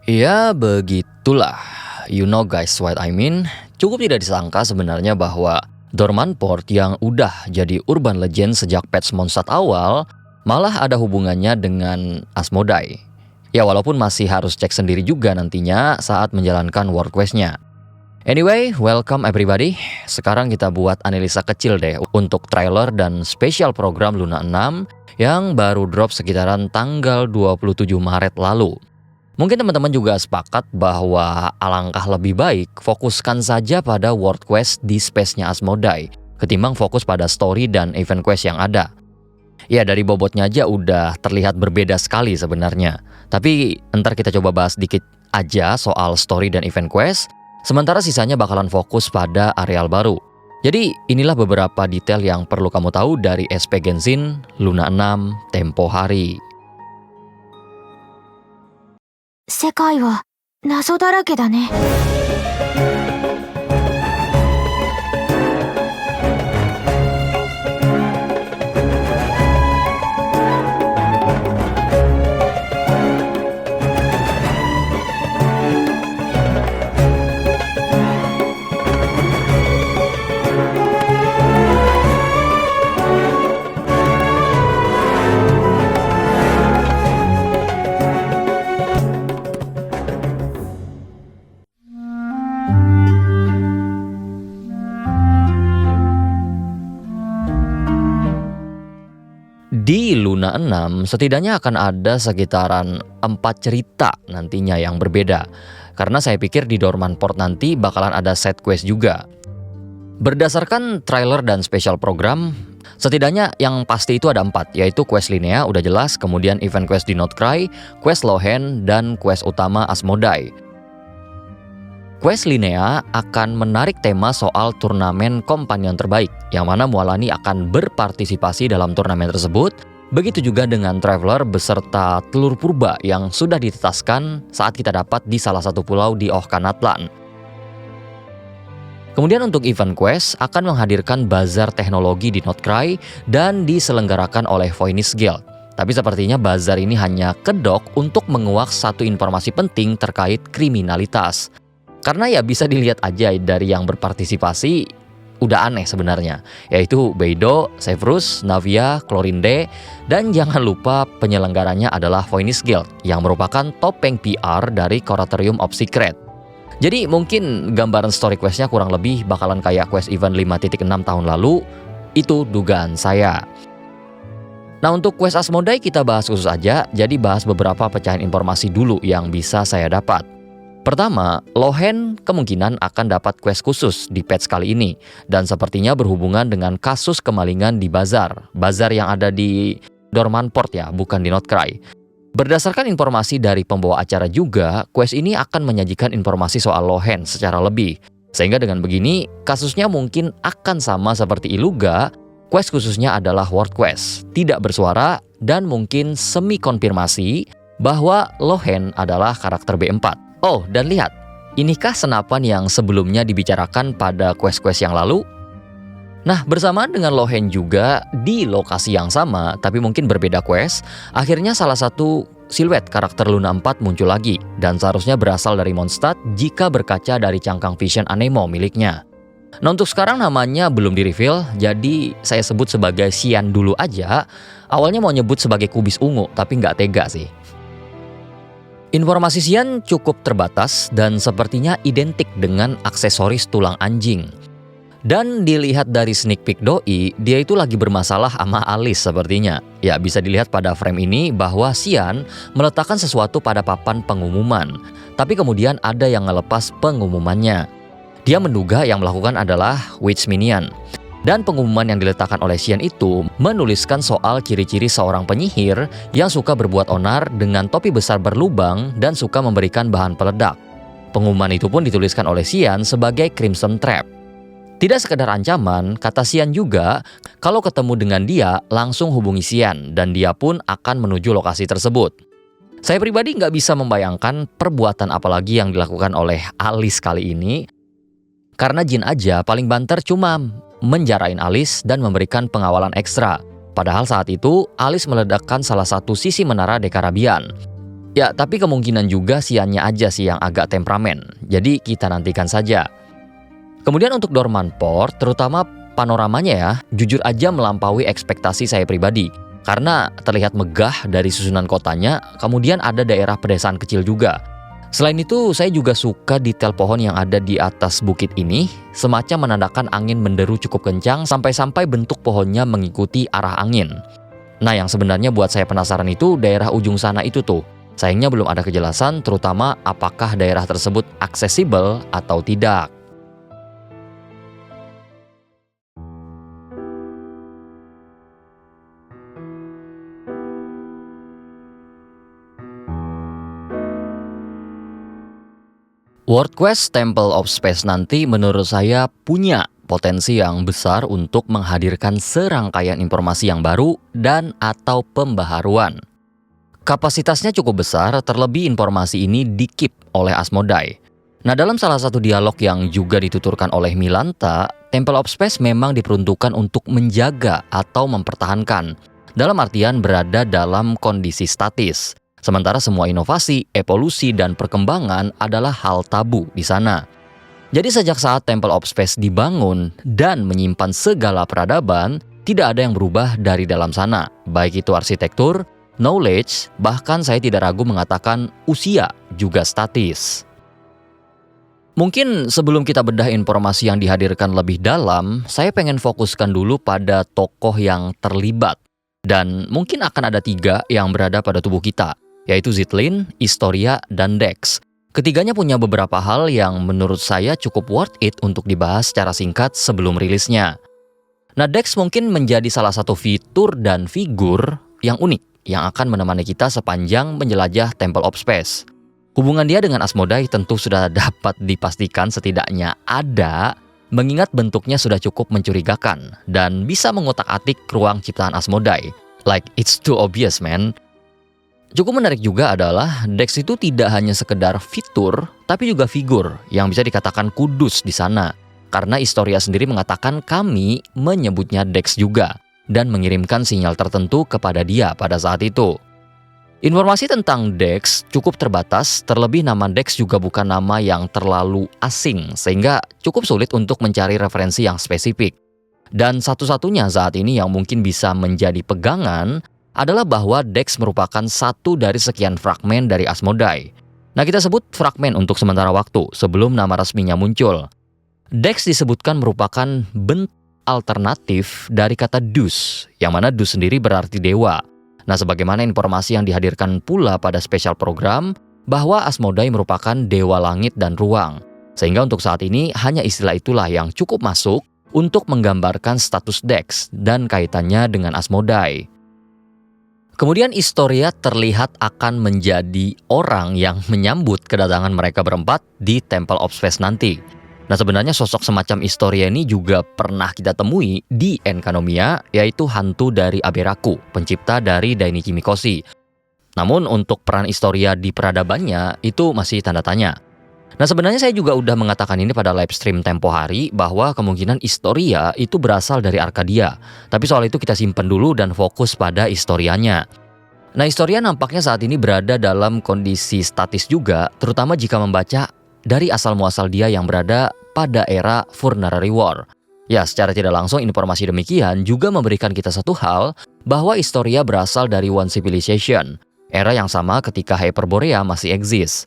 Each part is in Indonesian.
Ya begitulah. You know guys what I mean. Cukup tidak disangka sebenarnya bahwa Dorman Port yang udah jadi urban legend sejak patch Mondstadt awal malah ada hubungannya dengan Asmodai. Ya walaupun masih harus cek sendiri juga nantinya saat menjalankan world quest-nya. Anyway, welcome everybody. Sekarang kita buat analisa kecil deh untuk trailer dan spesial program Luna 6 yang baru drop sekitaran tanggal 27 Maret lalu. Mungkin teman-teman juga sepakat bahwa alangkah lebih baik fokuskan saja pada world quest di space-nya Asmodai ketimbang fokus pada story dan event quest yang ada. Ya dari bobotnya aja udah terlihat berbeda sekali sebenarnya. Tapi ntar kita coba bahas dikit aja soal story dan event quest, sementara sisanya bakalan fokus pada areal baru. Jadi inilah beberapa detail yang perlu kamu tahu dari SP Genshin Luna 6 tempo hari. 世界は謎だらけだね。Di Luna 6 setidaknya akan ada sekitaran 4 cerita nantinya yang berbeda. Karena saya pikir di Dorman Port nanti bakalan ada side quest juga. Berdasarkan trailer dan special program, setidaknya yang pasti itu ada 4, yaitu quest Linnea udah jelas, kemudian event quest di Notcry, quest Lohen, dan quest utama Asmodai. Quest Linnea akan menarik tema soal turnamen kompanion terbaik, yang mana Mualani akan berpartisipasi dalam turnamen tersebut. Begitu juga dengan Traveler beserta telur purba yang sudah ditetaskan saat kita dapat di salah satu pulau di Ohkanatlan. Kemudian untuk event quest akan menghadirkan bazar teknologi di Notcry dan diselenggarakan oleh Voynich Guild. Tapi sepertinya bazar ini hanya kedok untuk menguak satu informasi penting terkait kriminalitas. Karena ya bisa dilihat aja dari yang berpartisipasi udah aneh sebenarnya, yaitu Beidou, Severus, Navia, Chlorinde, dan jangan lupa penyelenggaranya adalah Voynich Guild yang merupakan topeng PR dari Curatorium of Secret. Jadi mungkin gambaran story questnya kurang lebih bakalan kayak quest event 5.6 tahun lalu, itu dugaan saya. Nah untuk quest Asmodai kita bahas khusus aja, jadi bahas beberapa pecahan informasi dulu yang bisa saya dapat. Pertama, Lohen kemungkinan akan dapat quest khusus di patch kali ini dan sepertinya berhubungan dengan kasus kemalingan di bazar yang ada di Dorman Port ya, bukan di Notcry. Berdasarkan informasi dari pembawa acara juga, quest ini akan menyajikan informasi soal Lohen secara lebih. Sehingga dengan begini, kasusnya mungkin akan sama seperti Iluga, quest khususnya adalah world quest, tidak bersuara dan mungkin semi konfirmasi bahwa Lohen adalah karakter B4. Oh, dan lihat, inikah senapan yang sebelumnya dibicarakan pada quest-quest yang lalu? Nah, bersamaan dengan Lohen juga di lokasi yang sama, tapi mungkin berbeda quest, akhirnya salah satu siluet karakter Luna 4 muncul lagi, dan seharusnya berasal dari Mondstadt jika berkaca dari cangkang vision Anemo miliknya. Nah, untuk sekarang namanya belum di-reveal, jadi saya sebut sebagai Xian dulu aja. Awalnya mau nyebut sebagai kubis ungu, tapi nggak tega sih. Informasi Xian cukup terbatas dan sepertinya identik dengan aksesoris tulang anjing. Dan dilihat dari sneak peek doi, dia itu lagi bermasalah sama alis sepertinya. Ya bisa dilihat pada frame ini bahwa Xian meletakkan sesuatu pada papan pengumuman. Tapi kemudian ada yang ngelepas pengumumannya. Dia menduga yang melakukan adalah Witch Minion. Dan pengumuman yang diletakkan oleh Xian itu menuliskan soal ciri-ciri seorang penyihir yang suka berbuat onar dengan topi besar berlubang dan suka memberikan bahan peledak. Pengumuman itu pun dituliskan oleh Xian sebagai Crimson Trap. Tidak sekedar ancaman, kata Xian juga, kalau ketemu dengan dia langsung hubungi Xian dan dia pun akan menuju lokasi tersebut. Saya pribadi nggak bisa membayangkan perbuatan apalagi yang dilakukan oleh Alice kali ini. Karena Jin aja paling banter cuma menjarain Alice dan memberikan pengawalan ekstra. Padahal saat itu Alice meledakkan salah satu sisi menara Dekarabian. Ya, tapi kemungkinan juga Xiannya aja sih yang agak temperamen. Jadi kita nantikan saja. Kemudian untuk Dorman Port, terutama panoramanya ya, jujur aja melampaui ekspektasi saya pribadi. Karena terlihat megah dari susunan kotanya, kemudian ada daerah pedesaan kecil juga. Selain itu, saya juga suka detail pohon yang ada di atas bukit ini, semacam menandakan angin menderu cukup kencang sampai-sampai bentuk pohonnya mengikuti arah angin. Nah, yang sebenarnya buat saya penasaran itu daerah ujung sana itu tuh. Sayangnya belum ada kejelasan, terutama apakah daerah tersebut aksesibel atau tidak. World Quest Temple of Space nanti menurut saya punya potensi yang besar untuk menghadirkan serangkaian informasi yang baru dan atau pembaharuan. Kapasitasnya cukup besar, terlebih informasi ini di-keep oleh Asmodai. Nah, dalam salah satu dialog yang juga dituturkan oleh Milanta, Temple of Space memang diperuntukkan untuk menjaga atau mempertahankan, dalam artian berada dalam kondisi statis. Sementara semua inovasi, evolusi, dan perkembangan adalah hal tabu di sana. Jadi sejak saat Temple of Space dibangun dan menyimpan segala peradaban, tidak ada yang berubah dari dalam sana, baik itu arsitektur, knowledge, bahkan saya tidak ragu mengatakan usia juga statis. Mungkin sebelum kita bedah informasi yang dihadirkan lebih dalam, saya pengen fokuskan dulu pada tokoh yang terlibat. Dan mungkin akan ada 3 yang berada pada tubuh kita, yaitu Ziltlin, Historia, dan Dex. Ketiganya punya beberapa hal yang menurut saya cukup worth it untuk dibahas secara singkat sebelum rilisnya. Nah, Dex mungkin menjadi salah satu fitur dan figur yang unik yang akan menemani kita sepanjang menjelajah Temple of Space. Hubungan dia dengan Asmodai tentu sudah dapat dipastikan setidaknya ada, mengingat bentuknya sudah cukup mencurigakan dan bisa mengotak-atik ruang ciptaan Asmodai. Like it's too obvious, man. Cukup menarik juga adalah Dex itu tidak hanya sekedar fitur, tapi juga figur yang bisa dikatakan kudus di sana. Karena Historia sendiri mengatakan kami menyebutnya Dex juga dan mengirimkan sinyal tertentu kepada dia pada saat itu. Informasi tentang Dex cukup terbatas, terlebih nama Dex juga bukan nama yang terlalu asing, sehingga cukup sulit untuk mencari referensi yang spesifik. Dan satu-satunya saat ini yang mungkin bisa menjadi pegangan adalah bahwa Dex merupakan satu dari sekian fragmen dari Asmodai. Nah, kita sebut fragmen untuk sementara waktu sebelum nama resminya muncul. Dex disebutkan merupakan bentuk alternatif dari kata Deus, yang mana Deus sendiri berarti dewa. Nah, sebagaimana informasi yang dihadirkan pula pada spesial program bahwa Asmodai merupakan dewa langit dan ruang. Sehingga untuk saat ini hanya istilah itulah yang cukup masuk untuk menggambarkan status Dex dan kaitannya dengan Asmodai. Kemudian Historia terlihat akan menjadi orang yang menyambut kedatangan mereka berempat di Temple of Space nanti. Nah, sebenarnya sosok semacam Historia ini juga pernah kita temui di Enkanomiya, yaitu hantu dari Aberaku, pencipta dari Dainichi Mikoshi. Namun untuk peran Historia di peradabannya itu masih tanda tanya. Nah, sebenarnya saya juga udah mengatakan ini pada live stream tempo hari bahwa kemungkinan Historia itu berasal dari Arcadia. Tapi soal itu kita simpen dulu dan fokus pada Historianya. Nah, Historia nampaknya saat ini berada dalam kondisi statis juga, terutama jika membaca dari asal-muasal dia yang berada pada era Funerary War. Ya, secara tidak langsung informasi demikian juga memberikan kita satu hal bahwa Historia berasal dari One Civilization, era yang sama ketika Hyperborea masih eksis.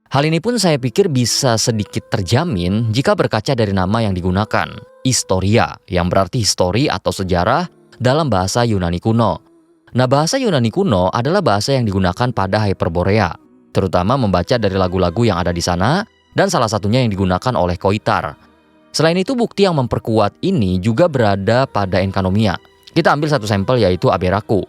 Hal ini pun saya pikir bisa sedikit terjamin jika berkaca dari nama yang digunakan, Historia, yang berarti histori atau sejarah dalam bahasa Yunani kuno. Nah, bahasa Yunani kuno adalah bahasa yang digunakan pada Hyperborea, terutama membaca dari lagu-lagu yang ada di sana, dan salah satunya yang digunakan oleh Koitar. Selain itu, bukti yang memperkuat ini juga berada pada Enkanomiya. Kita ambil satu sampel yaitu Aberaku.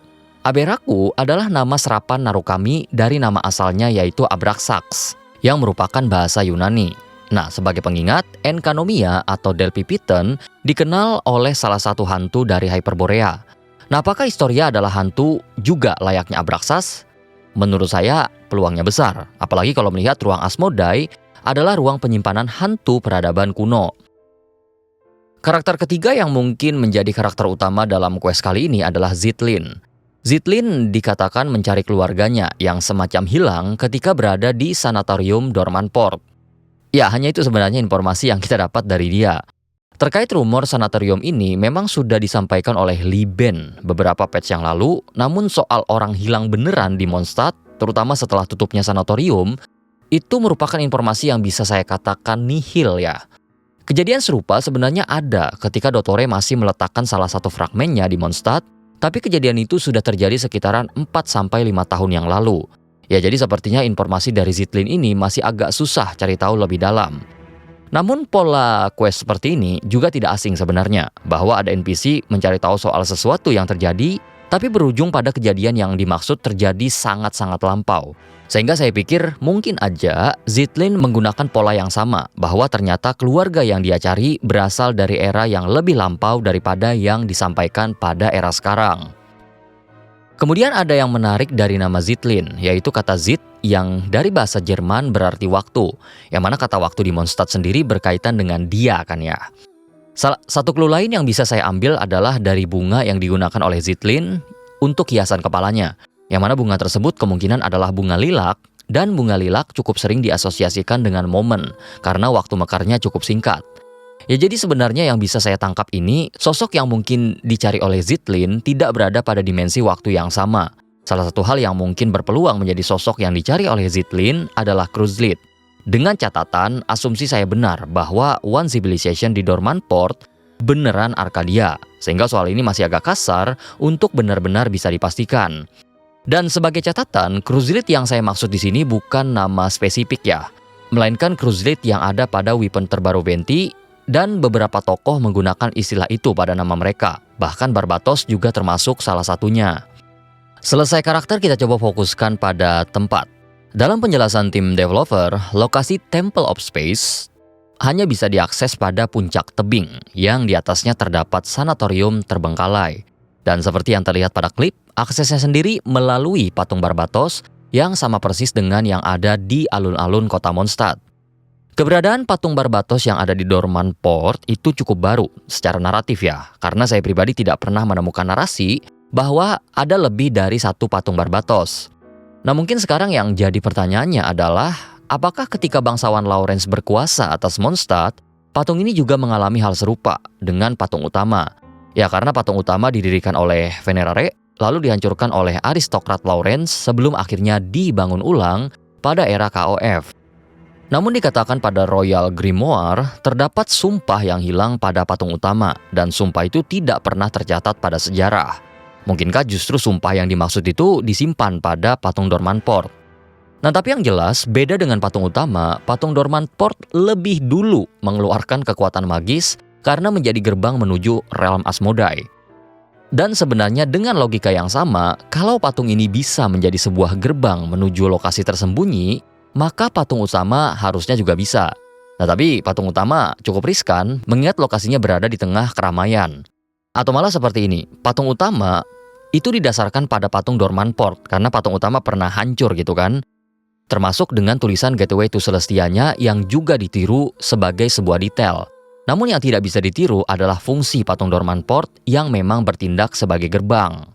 Aberaku adalah nama serapan Narukami dari nama asalnya yaitu Abraxas, yang merupakan bahasa Yunani. Nah, sebagai pengingat, Enkanomiya atau Delphi Piton dikenal oleh salah satu hantu dari Hyperborea. Nah, apakah Historia adalah hantu juga layaknya Abraxas? Menurut saya, peluangnya besar. Apalagi kalau melihat ruang Asmodai adalah ruang penyimpanan hantu peradaban kuno. Karakter ketiga yang mungkin menjadi karakter utama dalam quest kali ini adalah Ziltlin. Zhitlin dikatakan mencari keluarganya yang semacam hilang ketika berada di sanatorium Dorman Port. Ya, hanya itu sebenarnya informasi yang kita dapat dari dia. Terkait rumor sanatorium ini memang sudah disampaikan oleh Lee Ben beberapa patch yang lalu, namun soal orang hilang beneran di Mondstadt, terutama setelah tutupnya sanatorium, itu merupakan informasi yang bisa saya katakan nihil ya. Kejadian serupa sebenarnya ada ketika Dottore masih meletakkan salah satu fragmennya di Mondstadt, tapi kejadian itu sudah terjadi sekitaran 4-5 tahun yang lalu. Ya, jadi sepertinya informasi dari Zhitlin ini masih agak susah cari tahu lebih dalam. Namun pola quest seperti ini juga tidak asing sebenarnya, bahwa ada NPC mencari tahu soal sesuatu yang terjadi, tapi berujung pada kejadian yang dimaksud terjadi sangat-sangat lampau. Sehingga saya pikir mungkin aja Zhitlin menggunakan pola yang sama, bahwa ternyata keluarga yang dia cari berasal dari era yang lebih lampau daripada yang disampaikan pada era sekarang. Kemudian ada yang menarik dari nama Zhitlin, yaitu kata Zit yang dari bahasa Jerman berarti waktu, yang mana kata waktu di Mondstadt sendiri berkaitan dengan dia kan ya. Satu clue lain yang bisa saya ambil adalah dari bunga yang digunakan oleh Zhitlin untuk hiasan kepalanya, yang mana bunga tersebut kemungkinan adalah bunga lilac, dan bunga lilac cukup sering diasosiasikan dengan momen karena waktu mekarnya cukup singkat. Ya, jadi sebenarnya yang bisa saya tangkap ini, sosok yang mungkin dicari oleh Zhitlin tidak berada pada dimensi waktu yang sama. Salah satu hal yang mungkin berpeluang menjadi sosok yang dicari oleh Zhitlin adalah Cruzlit. Dengan catatan, asumsi saya benar bahwa One Civilization di Dorman Port beneran Arcadia, sehingga soal ini masih agak kasar untuk benar-benar bisa dipastikan. Dan sebagai catatan, Cruzlit yang saya maksud di sini bukan nama spesifik ya, melainkan Cruzlit yang ada pada weapon terbaru Venti, dan beberapa tokoh menggunakan istilah itu pada nama mereka, bahkan Barbatos juga termasuk salah satunya. Selesai karakter, kita coba fokuskan pada tempat. Dalam penjelasan tim developer, lokasi Temple of Space hanya bisa diakses pada puncak tebing yang di atasnya terdapat sanatorium terbengkalai. Dan seperti yang terlihat pada klip, aksesnya sendiri melalui patung Barbatos yang sama persis dengan yang ada di alun-alun kota Mondstadt. Keberadaan patung Barbatos yang ada di Dorman Port itu cukup baru secara naratif ya, karena saya pribadi tidak pernah menemukan narasi bahwa ada lebih dari satu patung Barbatos. Nah, mungkin sekarang yang jadi pertanyaannya adalah, apakah ketika bangsawan Lawrence berkuasa atas Mondstadt, patung ini juga mengalami hal serupa dengan patung utama? Ya, karena patung utama didirikan oleh Venerare, lalu dihancurkan oleh aristokrat Lawrence sebelum akhirnya dibangun ulang pada era KOF. Namun dikatakan pada Royal Grimoire, terdapat sumpah yang hilang pada patung utama, dan sumpah itu tidak pernah tercatat pada sejarah. Mungkinkah justru sumpah yang dimaksud itu disimpan pada patung Dorman Port? Nah, tapi yang jelas, beda dengan patung utama, patung Dorman Port lebih dulu mengeluarkan kekuatan magis karena menjadi gerbang menuju realm Asmodai. Dan sebenarnya dengan logika yang sama, kalau patung ini bisa menjadi sebuah gerbang menuju lokasi tersembunyi, maka patung utama harusnya juga bisa. Nah, tapi patung utama cukup riskan mengingat lokasinya berada di tengah keramaian. Atau malah seperti ini, patung utama itu didasarkan pada patung Dorman Port karena patung utama pernah hancur gitu kan. Termasuk dengan tulisan Gateway to Celestia-nya yang juga ditiru sebagai sebuah detail. Namun yang tidak bisa ditiru adalah fungsi patung Dorman Port yang memang bertindak sebagai gerbang.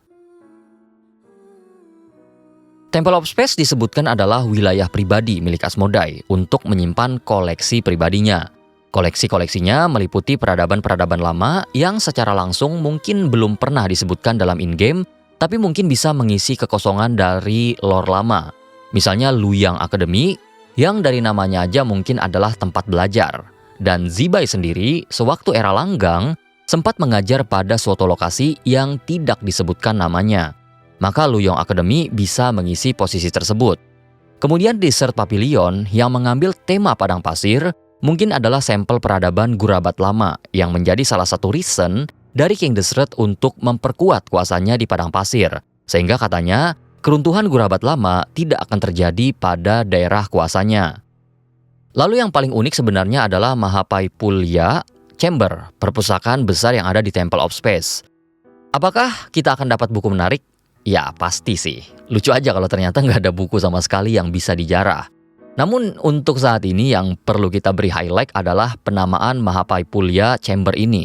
Temple of Space disebutkan adalah wilayah pribadi milik Asmodai untuk menyimpan koleksi pribadinya. Koleksi-koleksinya meliputi peradaban-peradaban lama yang secara langsung mungkin belum pernah disebutkan dalam in-game, tapi mungkin bisa mengisi kekosongan dari lore lama. Misalnya Luoyang Academy, yang dari namanya aja mungkin adalah tempat belajar. Dan Zibai sendiri, sewaktu era Langgang, sempat mengajar pada suatu lokasi yang tidak disebutkan namanya. Maka Luoyang Academy bisa mengisi posisi tersebut. Kemudian Desert Pavilion yang mengambil tema padang pasir, mungkin adalah sampel peradaban Gurabat lama yang menjadi salah satu reason dari King Deshret untuk memperkuat kuasanya di padang pasir. Sehingga katanya, keruntuhan Gurabat lama tidak akan terjadi pada daerah kuasanya. Lalu yang paling unik sebenarnya adalah Mahapaipulya Chamber, perpustakaan besar yang ada di Temple of Space. Apakah kita akan dapat buku menarik? Ya, pasti sih. Lucu aja kalau ternyata nggak ada buku sama sekali yang bisa dijarah. Namun untuk saat ini yang perlu kita beri highlight adalah penamaan Mahapaipulya Chamber ini.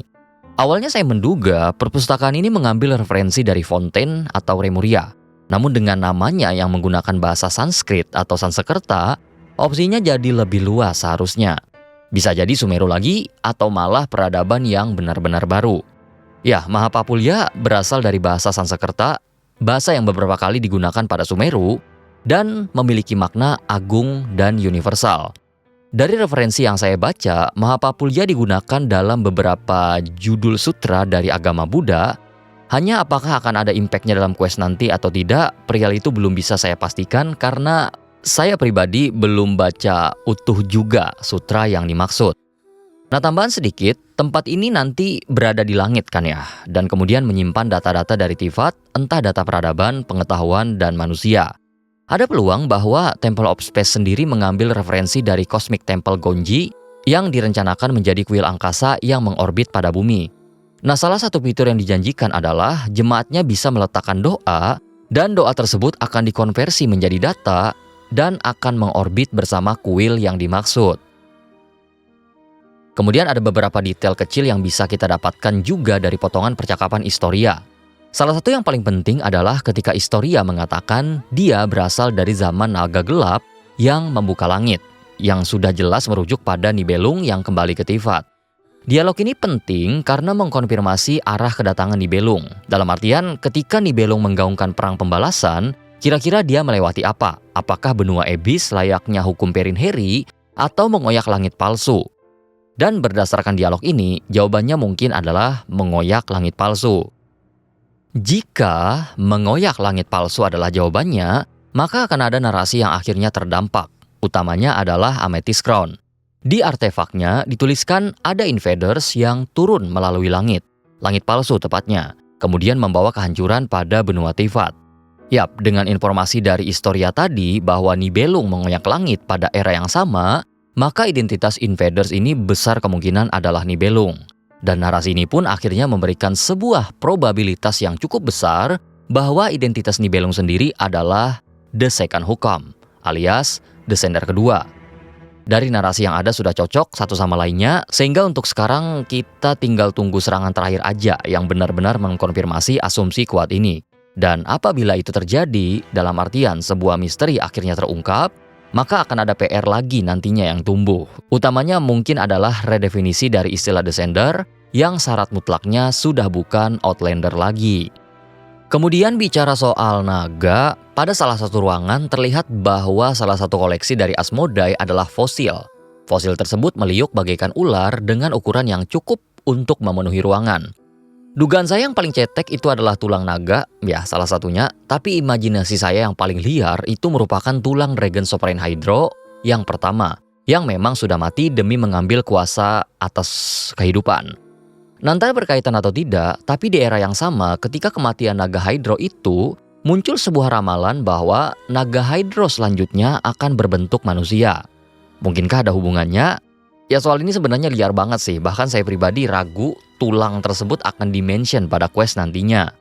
Awalnya saya menduga perpustakaan ini mengambil referensi dari Fontaine atau Lemuria. Namun dengan namanya yang menggunakan bahasa Sanskrit atau Sanskerta, opsinya jadi lebih luas seharusnya. Bisa jadi Sumeru lagi atau malah peradaban yang benar-benar baru. Ya, Mahapapulya berasal dari bahasa Sanskerta, bahasa yang beberapa kali digunakan pada Sumeru, dan memiliki makna agung dan universal. Dari referensi yang saya baca, Mahapapulya digunakan dalam beberapa judul sutra dari agama Buddha. Hanya apakah akan ada impact-nya dalam quest nanti atau tidak, perihal itu belum bisa saya pastikan karena saya pribadi belum baca utuh juga sutra yang dimaksud. Nah, tambahan sedikit, tempat ini nanti berada di langit kan ya, dan kemudian menyimpan data-data dari Tifat, entah data peradaban, pengetahuan, dan manusia. Ada peluang bahwa Temple of Space sendiri mengambil referensi dari Cosmic Temple Gonji yang direncanakan menjadi kuil angkasa yang mengorbit pada bumi. Nah, salah satu fitur yang dijanjikan adalah jemaatnya bisa meletakkan doa dan doa tersebut akan dikonversi menjadi data dan akan mengorbit bersama kuil yang dimaksud. Kemudian ada beberapa detail kecil yang bisa kita dapatkan juga dari potongan percakapan Historia. Salah satu yang paling penting adalah ketika Historia mengatakan dia berasal dari zaman naga gelap yang membuka langit, yang sudah jelas merujuk pada Nibelung yang kembali ke Tifat. Dialog ini penting karena mengkonfirmasi arah kedatangan Nibelung. Dalam artian, ketika Nibelung menggaungkan perang pembalasan, kira-kira dia melewati apa? Apakah benua Ebis layaknya hukum Perinheri atau mengoyak langit palsu? Dan berdasarkan dialog ini, jawabannya mungkin adalah mengoyak langit palsu. Jika mengoyak langit palsu adalah jawabannya, maka akan ada narasi yang akhirnya terdampak. Utamanya adalah Amethyst Crown. Di artefaknya dituliskan ada invaders yang turun melalui langit palsu tepatnya, kemudian membawa kehancuran pada benua Tifat. Yap, dengan informasi dari Historia tadi bahwa Nibelung mengoyak langit pada era yang sama, maka identitas invaders ini besar kemungkinan adalah Nibelung. Dan narasi ini pun akhirnya memberikan sebuah probabilitas yang cukup besar bahwa identitas Nibelung sendiri adalah The Second Hukam, alias descender kedua. Dari narasi yang ada sudah cocok satu sama lainnya, sehingga untuk sekarang kita tinggal tunggu serangan terakhir aja yang benar-benar mengkonfirmasi asumsi kuat ini. Dan apabila itu terjadi, dalam artian sebuah misteri akhirnya terungkap, maka akan ada PR lagi nantinya yang tumbuh. Utamanya mungkin adalah redefinisi dari istilah descender yang syarat mutlaknya sudah bukan outlander lagi. Kemudian bicara soal naga, pada salah satu ruangan terlihat bahwa salah satu koleksi dari Asmodai adalah fosil. Fosil tersebut meliuk bagaikan ular dengan ukuran yang cukup untuk memenuhi ruangan. Dugaan saya yang paling cetek itu adalah tulang naga, ya salah satunya, tapi imajinasi saya yang paling liar itu merupakan tulang Dragon Sovereign Hydro yang pertama, yang memang sudah mati demi mengambil kuasa atas kehidupan. Entah berkaitan atau tidak, tapi di era yang sama ketika kematian naga Hydro itu, muncul sebuah ramalan bahwa naga Hydro selanjutnya akan berbentuk manusia. Mungkinkah ada hubungannya? Ya soal ini sebenarnya liar banget sih, bahkan saya pribadi ragu tulang tersebut akan dimention pada quest nantinya.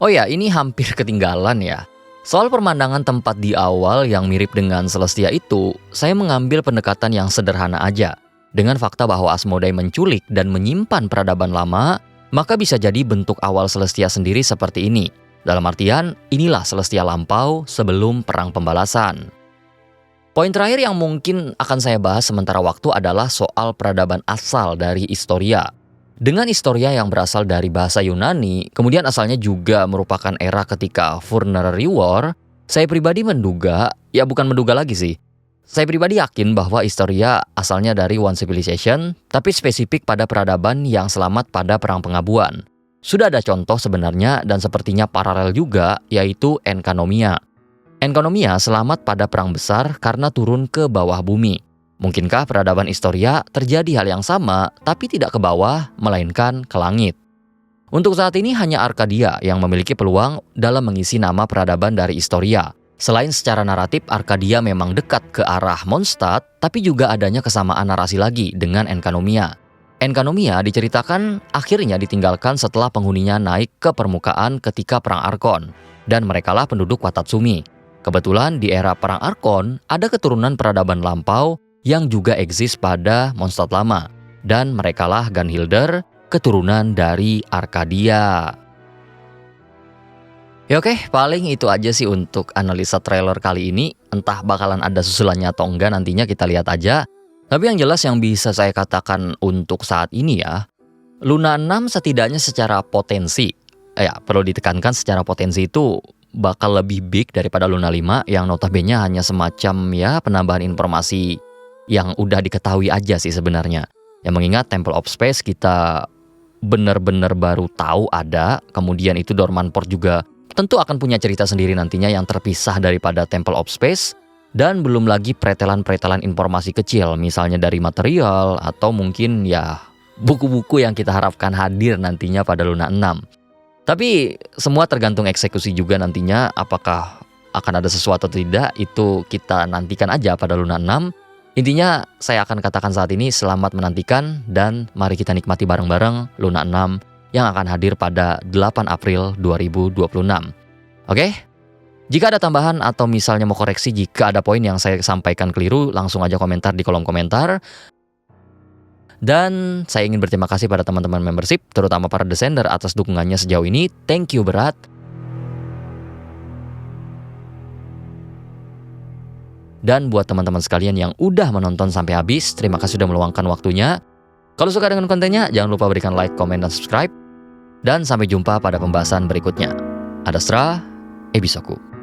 Oh ya, ini hampir ketinggalan ya. Soal pemandangan tempat di awal yang mirip dengan Celestia itu, saya mengambil pendekatan yang sederhana aja. Dengan fakta bahwa Asmodai menculik dan menyimpan peradaban lama, maka bisa jadi bentuk awal Celestia sendiri seperti ini. Dalam artian, inilah Celestia lampau sebelum perang pembalasan. Poin terakhir yang mungkin akan saya bahas sementara waktu adalah soal peradaban asal dari Historia. Dengan Historia yang berasal dari bahasa Yunani, kemudian asalnya juga merupakan era ketika Funerary War, saya pribadi menduga, ya bukan menduga lagi sih, saya pribadi yakin bahwa Historia asalnya dari One Civilization, tapi spesifik pada peradaban yang selamat pada Perang Pengabuan. Sudah ada contoh sebenarnya dan sepertinya paralel juga, yaitu Enkanomia. Enkanomia selamat pada Perang Besar karena turun ke bawah bumi. Mungkinkah peradaban Historia terjadi hal yang sama, tapi tidak ke bawah, melainkan ke langit? Untuk saat ini hanya Arkadia yang memiliki peluang dalam mengisi nama peradaban dari Historia. Selain secara naratif Arkadia memang dekat ke arah Mondstadt, tapi juga adanya kesamaan narasi lagi dengan Enkanomia. Enkanomia diceritakan akhirnya ditinggalkan setelah penghuninya naik ke permukaan ketika Perang Arkon, dan merekalah penduduk Watatsumi. Kebetulan di era Perang Arkon ada keturunan peradaban lampau yang juga eksis pada Mondstadt lama, dan merekalah Gunhildr, keturunan dari Arcadia. Ya oke, paling itu aja sih untuk analisa trailer kali ini. Entah bakalan ada susulannya atau enggak, nantinya kita lihat aja. Tapi yang jelas yang bisa saya katakan untuk saat ini ya, Luna 6 setidaknya secara potensi, ya perlu ditekankan secara potensi itu bakal lebih big daripada Luna 5 yang notabene hanya semacam ya penambahan informasi yang udah diketahui aja sih sebenarnya. Yang mengingat Temple of Space kita benar-benar baru tahu ada, kemudian itu Dormant Port juga tentu akan punya cerita sendiri nantinya yang terpisah daripada Temple of Space, dan belum lagi pretelan-pretelan informasi kecil misalnya dari material atau mungkin ya buku-buku yang kita harapkan hadir nantinya pada Luna 6. Tapi semua tergantung eksekusi juga nantinya, apakah akan ada sesuatu atau tidak itu kita nantikan aja pada Luna 6. Intinya saya akan katakan saat ini selamat menantikan dan mari kita nikmati bareng-bareng Luna 6 yang akan hadir pada 8 April 2026. Oke? Jika ada tambahan atau misalnya mau koreksi jika ada poin yang saya sampaikan keliru, langsung aja komentar di kolom komentar. Dan saya ingin berterima kasih pada teman-teman membership, terutama para desender atas dukungannya sejauh ini. Thank you berat. Dan buat teman-teman sekalian yang udah menonton sampai habis, terima kasih sudah meluangkan waktunya. Kalau suka dengan kontennya, jangan lupa berikan like, komen, dan subscribe. Dan sampai jumpa pada pembahasan berikutnya. Adastra, Ebisoku.